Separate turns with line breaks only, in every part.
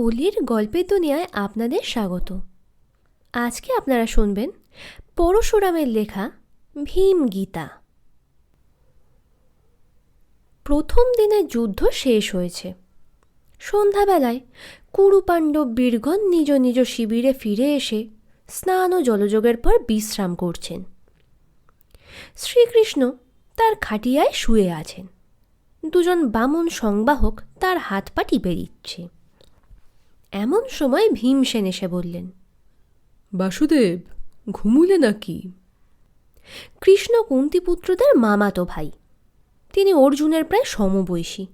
অলির গল্পের দুনিয়ায় আপনাদের স্বাগত। আজকে আপনারা শুনবেন পরশুরামের লেখা ভীম গীতা। প্রথম দিনের যুদ্ধ শেষ হয়েছে। সন্ধ্যাবেলায় কুরু পাণ্ডব বীরগণ নিজ নিজ শিবিরে ফিরে এসে স্নান ও জলযোগের পর বিশ্রাম করছেন। শ্রীকৃষ্ণ তার খাটিয়ায় শুয়ে আছেন। দুজন বামন সংবাহক তার হাত পা টিপে দিচ্ছে। এমন সময় ভীমসেন এসে বললেন,
বাসুদেব, ঘুমুলে নাকি?
কৃষ্ণ কুন্তিপুত্রদের মামাতো ভাই। তিনি অর্জুনের প্রায় সমবয়সী।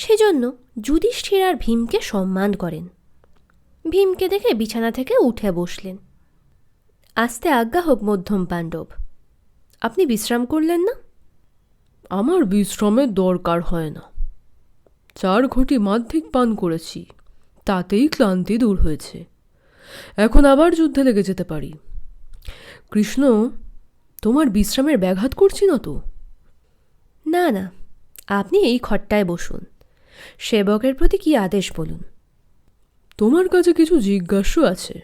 সেজন্য যুধিষ্ঠির আর ভীমকে সম্মান করেন। ভীমকে দেখে বিছানা থেকে উঠে বসলেন। আস্তে আজ্ঞা হোক মধ্যম পাণ্ডব, আপনি বিশ্রাম করলেন না?
আমার বিশ্রামের দরকার হয় না। 4 ঘটি মাধ্যিক পান করেছি, তাতেই ক্লান্তি দূর হয়েছে। এখন আবার যুদ্ধে লেগে যেতে পারি। কৃষ্ণ, তোমার বিশ্রামের ব্যাঘাত করছি না তো?
না না, আপনি এই খট্টায় বসুন। সেবকের প্রতি কি আদেশ বলুন।
তোমার কাছে কিছু জিজ্ঞাসা আছে।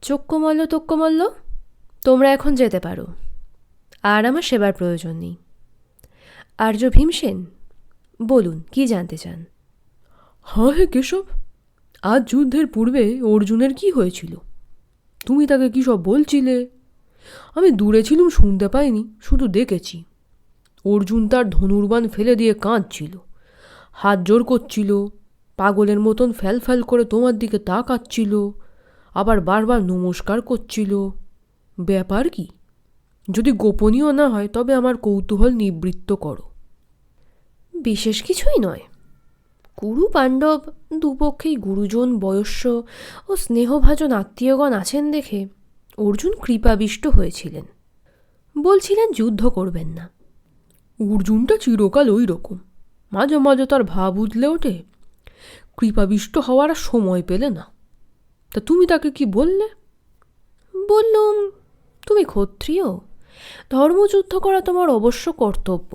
চক্কমল্ল তক্কমল্ল, তোমরা এখন যেতে পারো। আর আমার সেবার প্রয়োজন নেই। আর্য ভীমসেন, বলুন কি জানতে চান।
হ্যাঁ হে কেশব, আজ যুদ্ধের পূর্বে অর্জুনের কি হয়েছিল? তুমি তাকে কি সব বলছিলে? আমি দূরে ছিলুম, শুনতে পাইনি, শুধু দেখেছি। অর্জুন তার ধনুর্বাণ ফেলে দিয়ে কাঁদছিল, হাত জোর করছিল, পাগলের মতন ফ্যাল ফ্যাল করে তোমার দিকে তাকাচ্ছিল, আবার বারবার নমস্কার করছিল। ব্যাপার কি? যদি গোপনীয় না হয় তবে আমার কৌতূহল নিবৃত্ত করো।
বিশেষ কিছুই নয়। কুরু পাণ্ডব দুপক্ষেই গুরুজন, বয়স্য ও স্নেহভাজন আত্মীয়গণ আছেন দেখে অর্জুন কৃপাবিষ্ট হয়েছিলেন। বলছিলেন যুদ্ধ করবেন না।
অর্জুনটা চিরকাল ওই রকম, মাঝে মাঝে তার ভাব উঠলে ওঠে। কৃপাবিষ্ট হওয়ার আর সময় পেলে না। তা তুমি তাকে কি বললে?
বললুম, তুমি ক্ষত্রিয়, ধর্মযুদ্ধ করা তোমার অবশ্য কর্তব্য।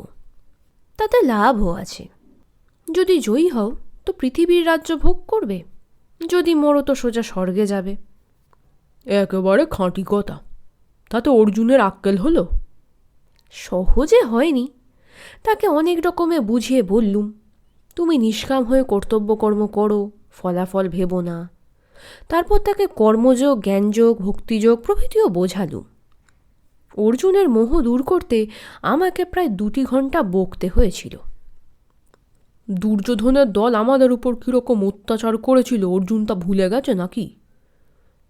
তাতে লাভও আছে। যদি জয়ী হও তো পৃথিবীর রাজ্য ভোগ করবে, যদি মরো তো সোজা স্বর্গে যাবে।
একেবারে খাঁটি কথা। তাতে অর্জুনের আক্কেল হলো?
সহজে হয়নি। তাকে অনেক রকমে বুঝিয়ে বললুম, তুমি নিষ্কাম হয়ে কর্তব্যকর্ম করো, ফলাফল ভেবো না। তারপর তাকে কর্মযোগ, জ্ঞানযোগ, ভক্তিযোগ প্রভৃতিও বোঝালুম। অর্জুনের মোহ দূর করতে আমাকে প্রায় 2 ঘন্টা বকতে হয়েছিল।
দুর্যোধনের দল আমাদের উপর কীরকম অত্যাচার করেছিল অর্জুন তা ভুলে গেছে নাকি?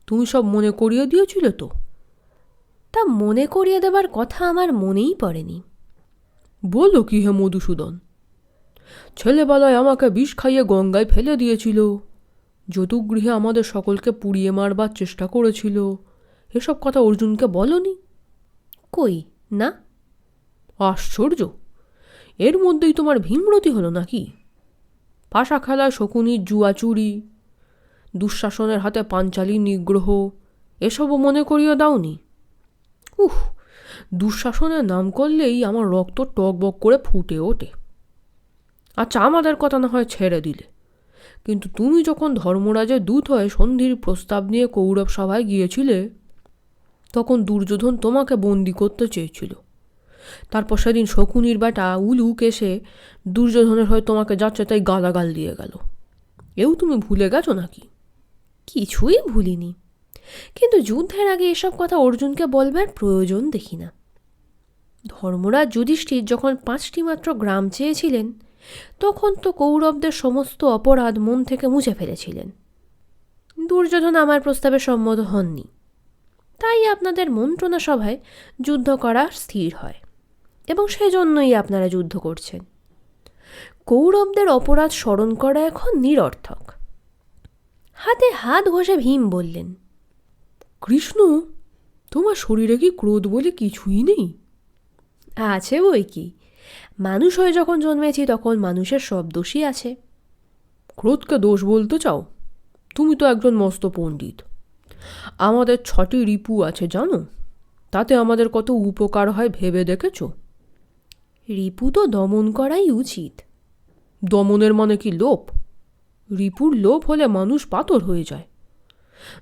তুমি সব মনে করিয়ে দিয়েছিলে তো?
তা মনে করিয়ে দেবার কথা আমার মনেই পড়েনি।
বলো কি হে মধুসূদন? ছেলেবেলায় আমাকে বিষ খাইয়ে গঙ্গায় ফেলে দিয়েছিল, যদুগৃহে আমাদের সকলকে পুড়িয়ে মারবার চেষ্টা করেছিল। এসব কথা অর্জুনকে বলনি?
কই না।
আশ্চর্য! এর মধ্যেই তোমার ভীমরতি হলো নাকি? পাশা খেলায় শকুনির জুয়া চুরি, দুঃশাসনের হাতে পাঞ্চালীর নিগ্রহ, এসবও মনে করিয়ে দাওনি? দুঃশাসনের নাম করলেই আমার রক্ত টকবক করে ফুটে ওঠে। আচ্ছা, আমাদের কথা না হয় ছেড়ে দিলে, কিন্তু তুমি যখন ধর্মরাজের দূত হয়ে সন্ধির প্রস্তাব নিয়ে কৌরব সভায় গিয়েছিলে, তখন দুর্যোধন তোমাকে বন্দি করতে চেয়েছিল। তারপর সেদিন শকুনির বেটা উলুক এসে দুর্যোধনের হয়ে তোমাকে যাচ্ছে তাই গালাগাল দিয়ে গেল। এও তুমি ভুলে গেছো নাকি?
কিছুই ভুলিনি, কিন্তু যুদ্ধের আগে এসব কথা অর্জুনকে বলবার প্রয়োজন দেখি না। ধর্মরাজ যুধিষ্ঠির যখন 5টি মাত্র গ্রাম চেয়েছিলেন, তখন তো কৌরবদের সমস্ত অপরাধ মন থেকে মুছে ফেলেছিলেন। দুর্যোধন আমার প্রস্তাবে সম্মত হননি, তাই আপনাদের মন্ত্রণা সভায় যুদ্ধ করা স্থির হয়, এবং সেজন্যই আপনারা যুদ্ধ করছেন। কৌরবদের অপরাধ স্মরণ করা এখন নিরর্থক। হাতে হাত ঘষে ভীম বললেন,
কৃষ্ণ, তোমার শরীরে কি ক্রোধ বলে কিছুই নেই?
আছে বই কি। মানুষ হয়ে যখন জন্মেছি তখন মানুষের সব দোষই আছে।
ক্রোধকে দোষ বলতে চাও? তুমি তো একজন মস্ত পণ্ডিত। আমাদের 6টি রিপু আছে জানো? তাতে আমাদের কত উপকার হয় ভেবে দেখেছ?
রিপু তো দমন করাই উচিত।
দমনের মানে কি লোভ? রিপুর লোভ হলে মানুষ পাথর হয়ে যায়,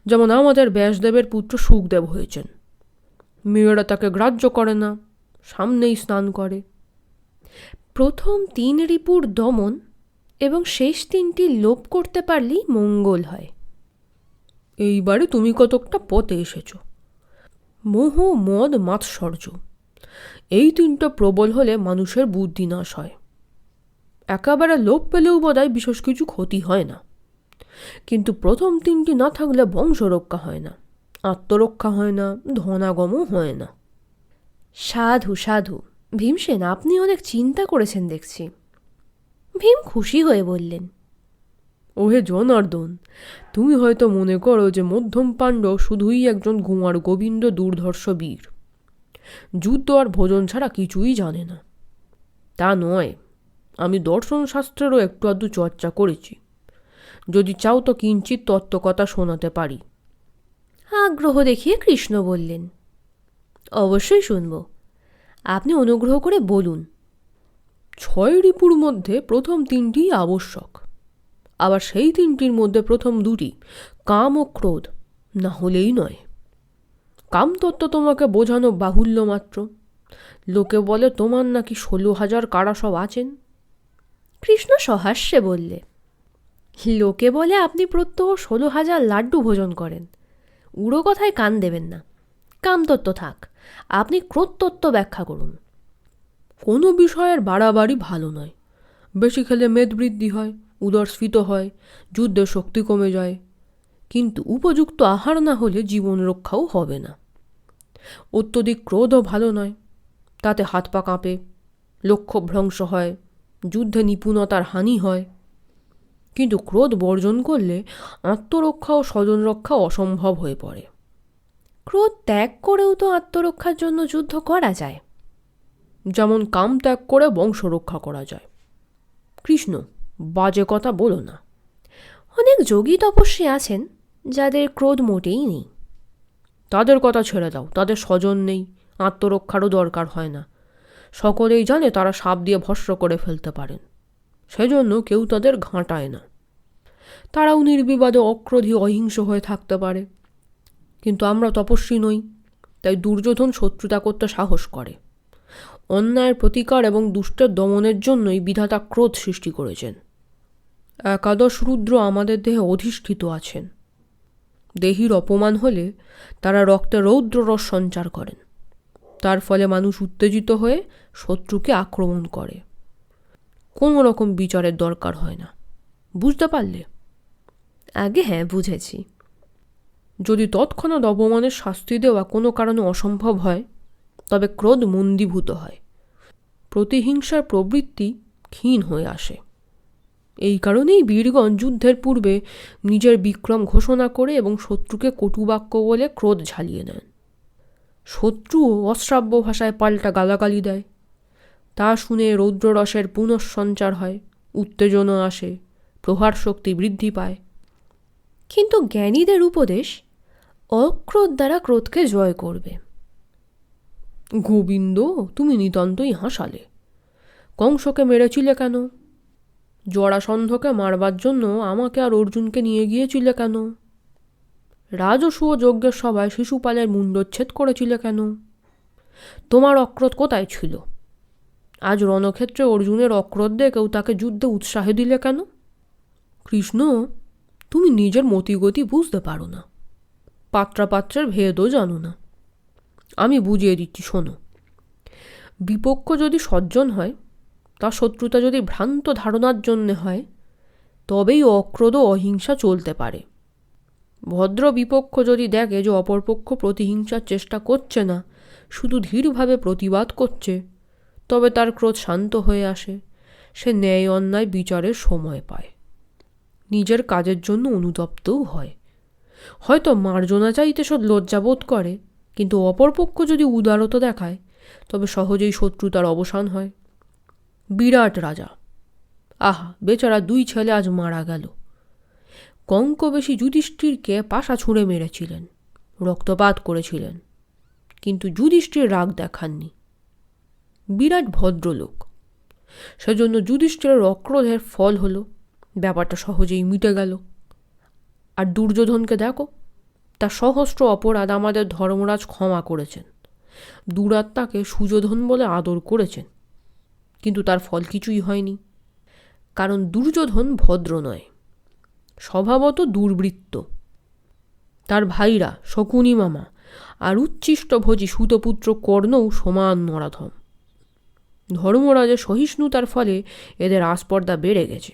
যেমন আমাদের ব্যাসদেবের পুত্র সুখদেব হয়েছেন। মেয়েরা তাকে গ্রাহ্য করে না, সামনেই স্নান করে।
প্রথম 3 রিপুর দমন এবং শেষ 3টি লোপ করতে পারলেই মঙ্গল হয়।
এইবারে তুমি কতকটা পথে এসেছ। মোহ, মদ, মাৎসর্য, এই 3টা প্রবল হলে মানুষের বুদ্ধি নাশ হয়। একেবারে লোপ পেলেও বোধহয় বিশেষ কিছু ক্ষতি হয় না, কিন্তু প্রথম 3টি না থাকলে বংশ রক্ষা হয় না, আত্মরক্ষা হয় না, ধনাগমও হয় না।
সাধু সাধু, ভীমসেন, আপনি অনেক চিন্তা করেছেন দেখছি। ভীম খুশি হয়ে বললেন,
ওহে জনার্দন, তুমি হয়তো মনে করো যে মধ্যম পাণ্ডব শুধুই একজন কুমার গোবিন্দ দুর্ধর্ষ বীর, যুদ্ধ আর ভোজন ছাড়া কিছুই জানে না। তা নয়, আমি দর্শনশাস্ত্রেরও একটু আধটু চর্চা করেছি। যদি চাও তো কিঞ্চিত তত্ত্বকথা শোনাতে পারি।
আগ্রহ দেখিয়ে কৃষ্ণ বললেন, অবশ্যই শুনব, আপনি অনুগ্রহ করে বলুন।
6 রিপুর মধ্যে প্রথম 3টি আবশ্যক, আবার সেই 3টির মধ্যে প্রথম 2টি কাম ও ক্রোধ, না হলেই নয়। কামতত্ত্ব তোমাকে বোঝানো বাহুল্য মাত্র। লোকে বলে তোমার নাকি 16,000 কারা সব আছেন।
কৃষ্ণ সহাস্যে বললে, লোকে বলে আপনি প্রত্যহ 16,000 লাড্ডু ভোজন করেন। উড়ো কথায় কান দেবেন না। কামতত্ত্ব থাক, আপনি ক্রোধতত্ত্ব ব্যাখ্যা করুন।
কোনো বিষয়ের বাড়াবাড়ি ভালো নয়। বেশি খেলে মেদ বৃদ্ধি হয়, উদরস্ফীত হয়, যুদ্ধের শক্তি কমে যায়। কিন্তু উপযুক্ত আহার না হলে জীবন রক্ষাও হবে না। অত্যধিক ক্রোধও ভালো নয়, তাতে হাত পা কাঁপে, লক্ষ্য ভ্রংশ হয়, যুদ্ধে নিপুণতার হানি হয়। কিন্তু ক্রোধ বর্জন করলে আত্মরক্ষা ও স্বজন রক্ষা অসম্ভব হয়ে পড়ে।
ক্রোধ ত্যাগ করেও তো আত্মরক্ষার জন্য যুদ্ধ করা যায়।
যেমন কাম ত্যাগ করে বংশ রক্ষা করা যায়। কৃষ্ণ, বাজে কথা বলো না।
অনেক যোগী তপস্বী আছেন যাদের ক্রোধ মোটেই নেই।
তাদের কথা ছেড়ে দাও, তাদের স্বজন নেই, আত্মরক্ষারও দরকার হয় না। সকলেই জানে তারা সাপ দিয়ে ভস্ম করে ফেলতে পারেন, সেজন্য কেউ তাদের ঘাঁটায় না। তারাও নির্বিবাদে অক্রোধী অহিংস হয়ে থাকতে পারে। কিন্তু আমরা তপস্বী নই, তাই দুর্যোধন শত্রুতা করতে সাহস করে। অন্যায়ের প্রতিকার এবং দুষ্টের দমনের জন্যই বিধাতা ক্রোধ সৃষ্টি করেছেন। 11 রুদ্র আমাদের দেহে অধিষ্ঠিত আছেন। দেহীর অপমান হলে তারা রক্তে রৌদ্ররস সঞ্চার করেন। তার ফলে মানুষ উত্তেজিত হয়ে শত্রুকে আক্রমণ করে। কোনো রকম বিচারের দরকার হয় না। বুঝতে পারলে?
আগে হ্যাঁ, বুঝেছি।
যদি তৎক্ষণাৎ অপমানের শাস্তি দেওয়া কোনো কারণে অসম্ভব হয়, তবে ক্রোধ মন্দীভূত হয়, প্রতিহিংসার প্রবৃত্তি ক্ষীণ হয়ে আসে। এই কারণেই বীরগণ যুদ্ধের পূর্বে নিজের বিক্রম ঘোষণা করে এবং শত্রুকে কটুবাক্য বলে ক্রোধ ঝালিয়ে নেন। শত্রুও অশ্রাব্য ভাষায় পাল্টা গালাগালি দেয়। তা শুনে রৌদ্ররসের পুনঃসঞ্চার হয়, উত্তেজনা আসে, প্রহার শক্তি বৃদ্ধি পায়।
কিন্তু জ্ঞানীদের উপদেশ অক্রোধ দ্বারা ক্রোধকে জয় করবে।
গোবিন্দ, তুমি নিতান্তই হাসালে। কংসকে মেরেছিলে কেন? জরাসন্ধকে মারবার জন্য আমাকে আর অর্জুনকে নিয়ে গিয়েছিলে কেন? রাজসূয় যজ্ঞের সভায় শিশুপালের মুণ্ডচ্ছেদ করেছিলে কেন? তোমার অক্রোধ কোথায় ছিল? আজ রণক্ষেত্রে অর্জুনের অক্রোধ দেখেও তাকে যুদ্ধে উৎসাহ দিলে কেন? কৃষ্ণ, তুমি নিজের মতিগতি বুঝতে পারো না, পাত্রাপাত্রের ভেদও জানো না। আমি বুঝিয়ে দিচ্ছি, শোনো। বিপক্ষ যদি সজ্জন হয়, তার শত্রুতা যদি ভ্রান্ত ধারণার জন্যে হয়, তবেই অক্রোধ ও অহিংসা চলতে পারে। ভদ্র বিপক্ষ যদি দেখে যে অপরপক্ষ প্রতিহিংসার চেষ্টা করছে না, শুধু ধীরভাবে প্রতিবাদ করছে, তবে তার ক্রোধ শান্ত হয়ে আসে। সে ন্যায় অন্যায় বিচারের সময় পায়, নিজের কাজের জন্য অনুতপ্তও হয়। হয়তো মার্জনা চাইতে সে লজ্জাবোধ করে, কিন্তু অপরপক্ষ যদি উদারতা দেখায়, তবে সহজেই শত্রুতার অবসান হয়। বিরাট রাজা, আহা বেচারা 2 ছেলে আজ মারা গেল। কঙ্কবেশী যুধিষ্ঠিরকে পাশা ছুঁড়ে মেরেছিলেন, রক্তপাত করেছিলেন, কিন্তু যুধিষ্ঠির রাগ দেখাননি। বিরাট ভদ্রলোক, সেজন্য যুধিষ্ঠিরের অক্রোধের ফল হল ব্যাপারটা সহজেই মিটে গেল। আর দুর্যোধনকে দেখো, তার সহস্র অপরাধ আমাদের ধর্মরাজ ক্ষমা করেছেন। দুরাত্মাকে সুযোধন বলে আদর করেছেন, কিন্তু তার ফল কিছুই হয়নি। কারণ দুর্যোধন ভদ্র নয়, স্বভাবত দুর্বৃত্ত। তার ভাইরা শকুনি মামা আর উচ্ছিষ্টভোজী সুতপুত্র কর্ণও সমান নরাধম। ধর্মরাজের সহিষ্ণুতার ফলে এদের আস্পর্ধা বেড়ে গেছে।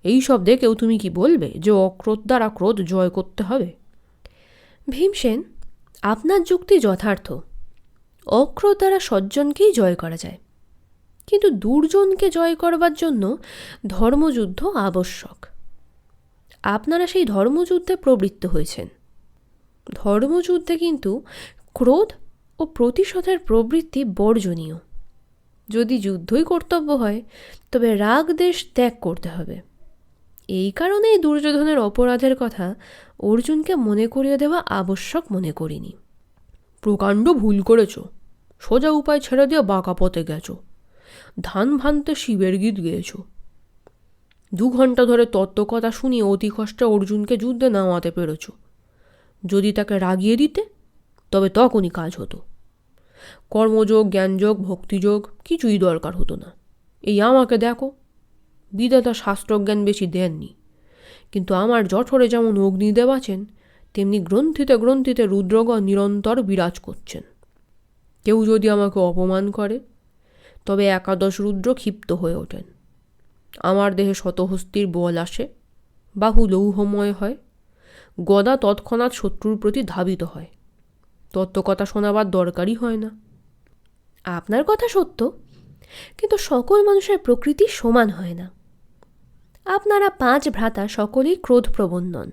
এই সব দেখেও তুমি কি বলবে যে অক্রোধ দ্বারা ক্রোধ জয় করতে হবে?
ভীমসেন, আপনার যুক্তি যথার্থ। অক্রোধ দ্বারা সজ্জনকেই জয় করা যায়, কিন্তু দুর্জনকে জয় করবার জন্য ধর্মযুদ্ধ আবশ্যক। আপনারা সেই ধর্মযুদ্ধে প্রবৃত্ত হয়েছেন। ধর্মযুদ্ধে কিন্তু ক্রোধ ও প্রতিশোধের প্রবৃত্তি বর্জনীয়। যদি যুদ্ধই কর্তব্য হয়, তবে রাগ দেশ ত্যাগ করতে হবে। এই কারণেই দুর্যোধনের অপরাধের কথা অর্জুনকে মনে করিয়ে দেওয়া আবশ্যক মনে করিনি।
প্রকাণ্ড ভুল করেছ, সোজা উপায় ছেড়ে দিয়ে বাঁকা পথে গেছ। ধান ভানতে শিবের গীত গেয়েছ। 2 ঘন্টা ধরে তত্ত্বকথা শুনিয়ে অতি কষ্টে অর্জুনকে যুদ্ধে নামাতে পেরেছ। যদি তাকে রাগিয়ে দিতে, তবে তখনই কাজ হতো। কর্মযোগ, জ্ঞানযোগ, ভক্তিযোগ কিছুই দরকার হতো না। এই আমাকে দেখো, বিধাতা শাস্ত্রজ্ঞান বেশি দেননি, কিন্তু আমার জঠরে যেমন অগ্নিদেব আছেন, তেমনি গ্রন্থিতে গ্রন্থিতে রুদ্রগণ নিরন্তর বিরাজ করছেন। কেউ যদি আমাকে অপমান করে, তবে 11 রুদ্র ক্ষিপ্ত হয়ে ওঠেন। আমার দেহে শতহস্তির বল আসে, বাহু লৌহময় হয়, গদা তৎক্ষণাৎ শত্রুর প্রতি ধাবিত হয়। তত্ত্বকথা শোনাবার দরকারই হয় না।
আপনার কথা সত্য, কিন্তু সকল মানুষের প্রকৃতি সমান হয় না। আপনারা 5 ভ্রাতা সকলেই ক্রোধপ্রবণ নন।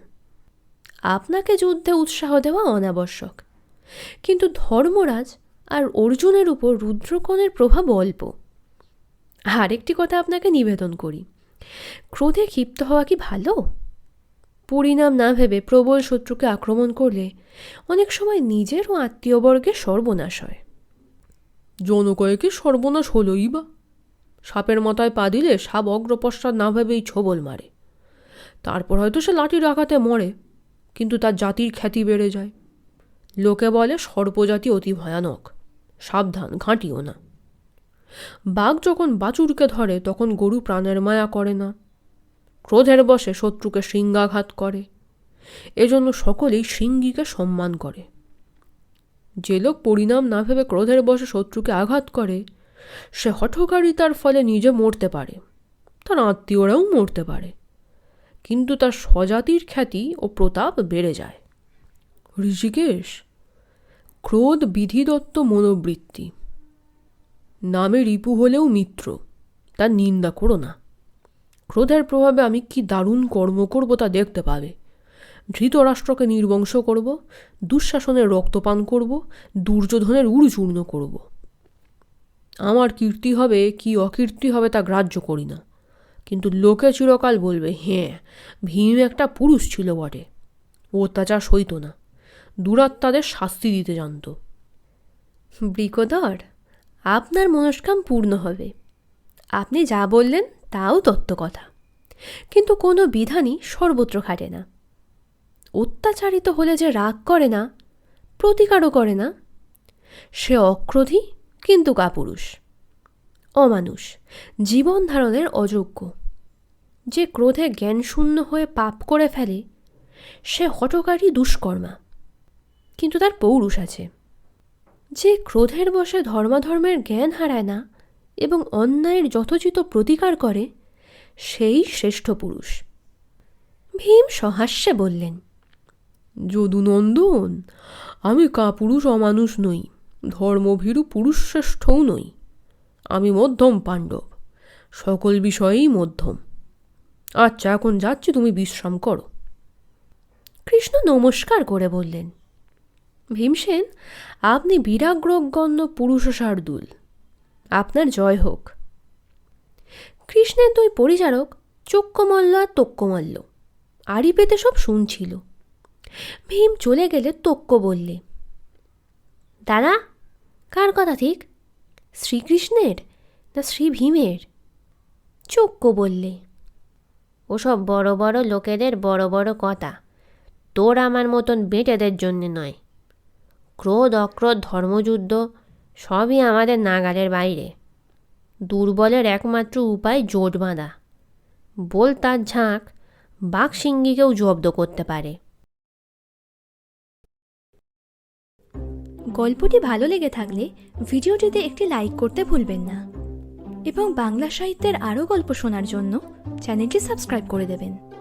আপনাকে যুদ্ধে উৎসাহ দেওয়া অনাবশ্যক, কিন্তু ধর্মরাজ আর অর্জুনের উপর রুদ্রকণের প্রভাব অল্প। আরেকটি কথা আপনাকে নিবেদন করি, ক্রোধে ক্ষিপ্ত হওয়া কি ভালো? পরিণাম না ভেবে প্রবল শত্রুকে আক্রমণ করলে অনেক সময় নিজের ও আত্মীয়বর্গের সর্বনাশ হয়।
জনকয়েকের সর্বনাশ হলোই বা। সাপের মাথায় পা দিলে সাপ অগ্রপশ্চাৎ না ভেবেই ছোবল মারে। তারপর হয়তো সে লাঠির আঘাতে মরে, কিন্তু তার জাতির খ্যাতি বেড়ে যায়। লোকে বলে সর্পজাতি অতি ভয়ানক, সাবধান, ঘাঁটিও না। বাঘ যখন বাছুরকে ধরে, তখন গরু প্রাণের মায়া করে না। ক্রোধের বশে শত্রুকে শৃঙ্গাঘাত করে। এজন্য সকলেই শৃঙ্গীকে সম্মান করে। যে লোক পরিণাম না ভেবে ক্রোধের বশে শত্রুকে আঘাত করে, সে হঠকারিতার ফলে নিজে মরতে পারে, তার আত্মীয়রাও মরতে পারে, কিন্তু তার স্বজাতির খ্যাতি ও প্রতাপ বেড়ে যায়। ঋষিকেশ, ক্রোধ বিধিদত্ত মনোবৃত্তি। নামে রিপু হলেও মিত্র, তার নিন্দা করো না। ক্রোধের প্রভাবে আমি কি দারুণ কর্ম করব তা দেখতে পাবে। ধৃতরাষ্ট্রকে নির্বংশ করব, দুঃশাসনের রক্তপান করব, দুর্যোধনের উড়চূর্ণ করব। আমার কীর্তি হবে কি অকীর্তি হবে তা গ্রাহ্য করি না, কিন্তু লোকে চিরকাল বলবে, হ্যাঁ, ভীম একটা পুরুষ ছিল বটে, অত্যাচার সইত না, দুরাত্মাদের শাস্তি দিতে জানত।
বৃকোদর, আপনার মনস্কাম পূর্ণ হবে। আপনি যা বললেন তাও তত্ত্বকথা, কিন্তু কোনো বিধানই সর্বত্র খাটে না। অত্যাচারিত হলে যে রাগ করে না, প্রতিকারও করে না, সে অক্রোধী কিন্তু কাপুরুষ, অমানুষ, জীবন ধারণের অযোগ্য। যে ক্রোধে জ্ঞানশূন্য হয়ে পাপ করে ফেলে, সে হঠকারী দুষ্কর্মা, কিন্তু তার পৌরুষ আছে। যে ক্রোধের বশে ধর্মাধর্মের জ্ঞান হারায় না এবং অন্যায়ের যথোচিত প্রতিকার করে, সেই শ্রেষ্ঠ পুরুষ। ভীম সহাস্যে বললেন,
যদুনন্দন, আমি কাপুরুষ অমানুষ নই, ধর্মভীরু পুরুষ শ্রেষ্ঠও নই। আমি মধ্যম পাণ্ডব, সকল বিষয়েই মধ্যম। আচ্ছা, এখন যাচ্ছি, তুমি বিশ্রাম করো।
কৃষ্ণ নমস্কার করে বললেন, ভীমসেন, আপনি বিরাগ্রগণ্য পুরুষ শার্দুল, আপনার জয় হোক। কৃষ্ণের 2 পরিচারক চক্কমল্ল আর তক্কমল্ল আড়ি পেতে সব শুনছিল। ভীম চলে গেলে তক্ক বললে, দাদা, কার কথা ঠিক, শ্রীকৃষ্ণের না শ্রী ভীমের? চক্ক বললে, ওসব বড় বড় লোকেদের বড় বড় কথা, তোর আমার মতন বেটেদের জন্যে নয়। ক্রোধ অক্রোধ ধর্মযুদ্ধ সবই আমাদের নাগালের বাইরে। দুর্বলের একমাত্র উপায় জোট বাঁধা। বল তার ঝাঁক বাঘ সিংহীকেও জব্দ করতে পারে।
গল্পটি ভালো লেগে থাকলে ভিডিওটিতে একটি লাইক করতে ভুলবেন না এবং বাংলা সাহিত্যের আরও গল্প শোনার জন্য চ্যানেলটি সাবস্ক্রাইব করে দেবেন।